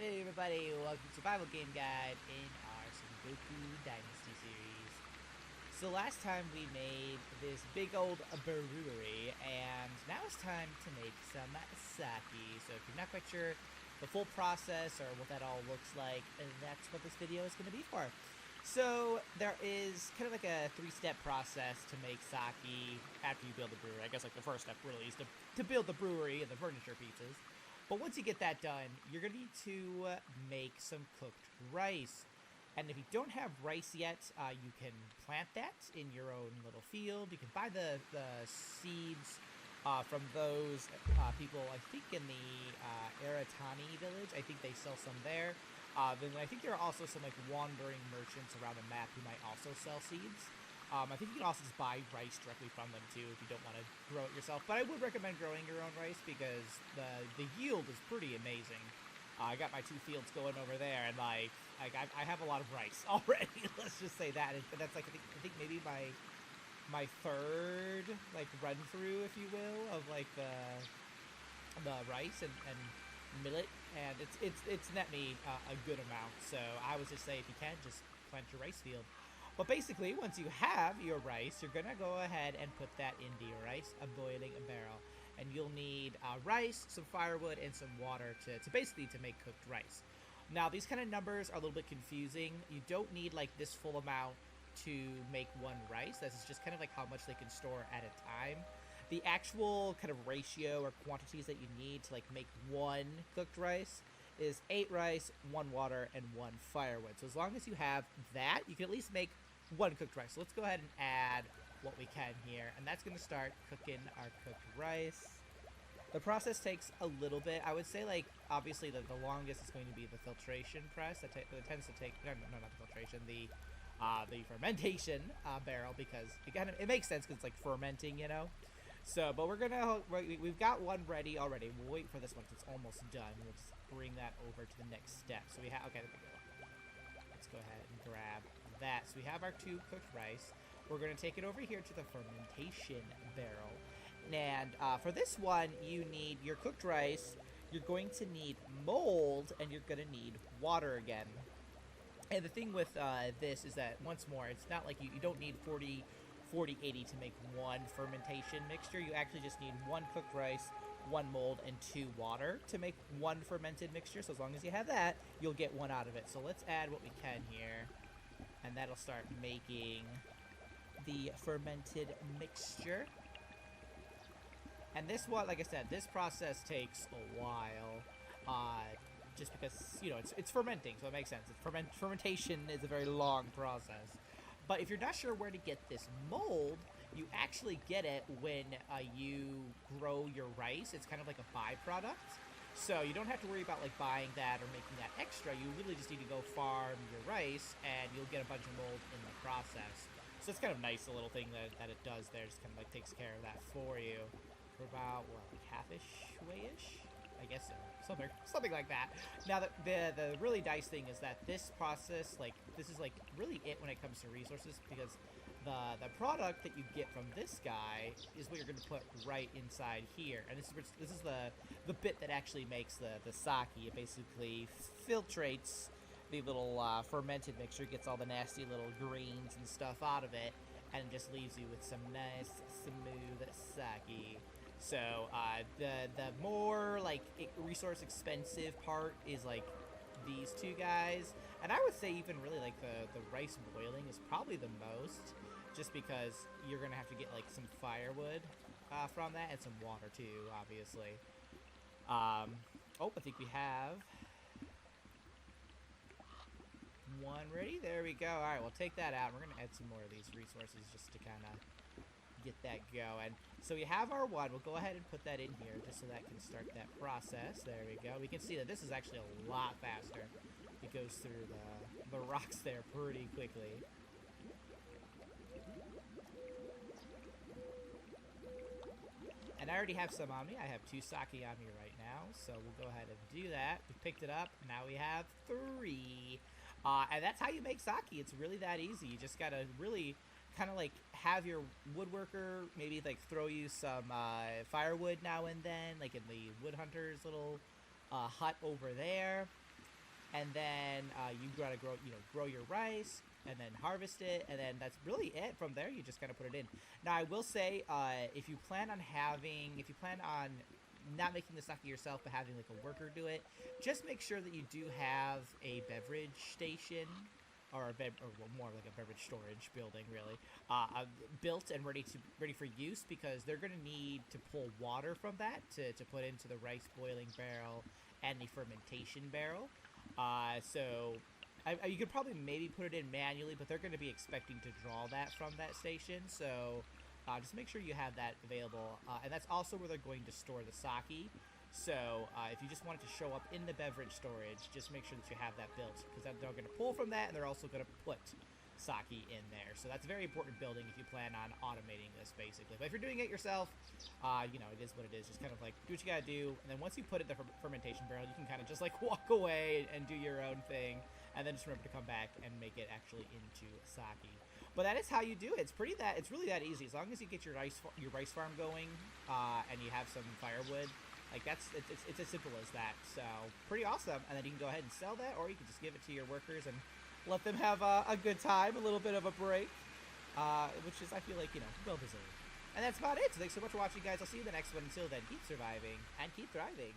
Hey everybody, welcome to Survival Game Guide in our Sengoku Dynasty series. So last time we made this big old brewery, and now it's time to make some sake. So if you're not quite sure the full process or what that all looks like, that's what this video is going to be for. So there is kind of like a three-step process to make sake after you build the brewery. I guess like the first step really is to build the brewery and the furniture pieces. But once you get that done, you're going to need to make some cooked rice. And if you don't have rice yet, you can plant that in your own little field. You can buy the seeds from those people, I think in the Aratani village. I think they sell some there. Then I think there are also some like wandering merchants around the map who might also sell seeds. I think you can also just buy rice directly from them too if you don't want to grow it yourself. But I would recommend growing your own rice because the yield is pretty amazing. I got my 2 fields going over there, and I have a lot of rice already. Let's just say that. And that's like I think maybe my third like run through, if you will, of like the rice and millet, and it's net me a good amount. So I would just say if you can, just plant your rice field. But basically, once you have your rice, you're gonna go ahead and put that into your rice, a boiling barrel, and you'll need rice, some firewood, and some water to basically to make cooked rice. Now, these kind of numbers are a little bit confusing. You don't need like this full amount to make one rice. This is just kind of like how much they can store at a time. The actual kind of ratio or quantities that you need to like make one cooked rice is 8 rice, 1 water, and 1 firewood. So as long as you have that, you can at least make 1 cooked rice. So let's go ahead and add what we can here, and that's going to start cooking our cooked rice. The process takes a little bit. I would say, like, obviously the longest is going to be the filtration press. That tends to take, no, not the filtration, the fermentation barrel, because it makes sense because it's like fermenting, you know. So, but we've got one ready already. We'll wait for this one because it's almost done. We'll just bring that over to the next step. So we have, okay, there we go. Let's go ahead and grab that. So we have our 2 cooked rice. We're going to take it over here to the fermentation barrel. And for this one, you need your cooked rice. You're going to need mold, and you're going to need water again. And the thing with this is that, once more, it's not like you don't need 40, 80 to make 1 fermentation mixture. You actually just need 1 cooked rice, 1 mold, and 2 water to make 1 fermented mixture. So as long as you have that, you'll get 1 out of it. So let's add what we can here, and that'll start making the fermented mixture. And this one, like I said, this process takes a while, just because, you know, it's fermenting, so it makes sense. Fermentation is a very long process. But if you're not sure where to get this mold, you actually get it when you grow your rice. It's kind of like a byproduct. So you don't have to worry about like buying that or making that extra. You really just need to go farm your rice, and you'll get a bunch of mold in the process. So it's kind of nice, a little thing that it does there. Just kind of like takes care of that for you. For about, what, like half-ish way-ish? I guess so. Something like that. Now, the really nice thing is that this process, like, this is, like, really it when it comes to resources, because the product that you get from this guy is what you're going to put right inside here. And this is the bit that actually makes the sake. It basically filtrates the little fermented mixture, gets all the nasty little greens and stuff out of it, and just leaves you with some nice, smooth sake. So, the more, like, resource expensive part is, like, these 2 guys. And I would say even really, like, the rice boiling is probably the most, just because you're gonna have to get, like, some firewood from that, and some water, too, obviously. Oh, I think we have 1 ready. There we go. All right, we'll take that out. We're gonna add some more of these resources just to kind of get that going. So we have our 1. We'll go ahead and put that in here just so that can start that process. There we go. We can see that this is actually a lot faster. It goes through the rocks there pretty quickly. And I already have some on me. I have 2 sake on me right now, so we'll go ahead and do that. We picked it up. Now we have 3. And that's how you make sake. It's really that easy. You just gotta really kind of like have your woodworker maybe like throw you some firewood now and then, like in the wood hunter's little hut over there. and then you gotta grow your rice, and then harvest it, and then that's really it. From there, you just kind of put it in. Now, I will say, if you plan on not making the sake yourself, but having like a worker do it, just make sure that you do have a beverage station or or more like a beverage storage building, really, built and ready for use, because they're gonna need to pull water from that to put into the rice boiling barrel and the fermentation barrel. So you could probably maybe put it in manually, but they're going to be expecting to draw that from that station. So just make sure you have that available. And that's also where they're going to store the sake. So if you just want it to show up in the beverage storage, just make sure that you have that built, because they're going to pull from that, and they're also going to put sake in there. So that's a very important building if you plan on automating this, basically. But if you're doing it yourself, it is what it is. Just kind of like do what you gotta do, and then once you put it in the fermentation barrel, you can kind of just like walk away and do your own thing, and then just remember to come back and make it actually into sake. But that is how you do it. It's really that easy. As long as you get your rice farm going, and you have some firewood. Like it's as simple as that. So pretty awesome. And then you can go ahead and sell that, or you can just give it to your workers and let them have a good time, a little bit of a break, which is, I feel like, well deserved. And that's about it. So thanks so much for watching, guys. I'll see you in the next one. Until then, keep surviving and keep thriving.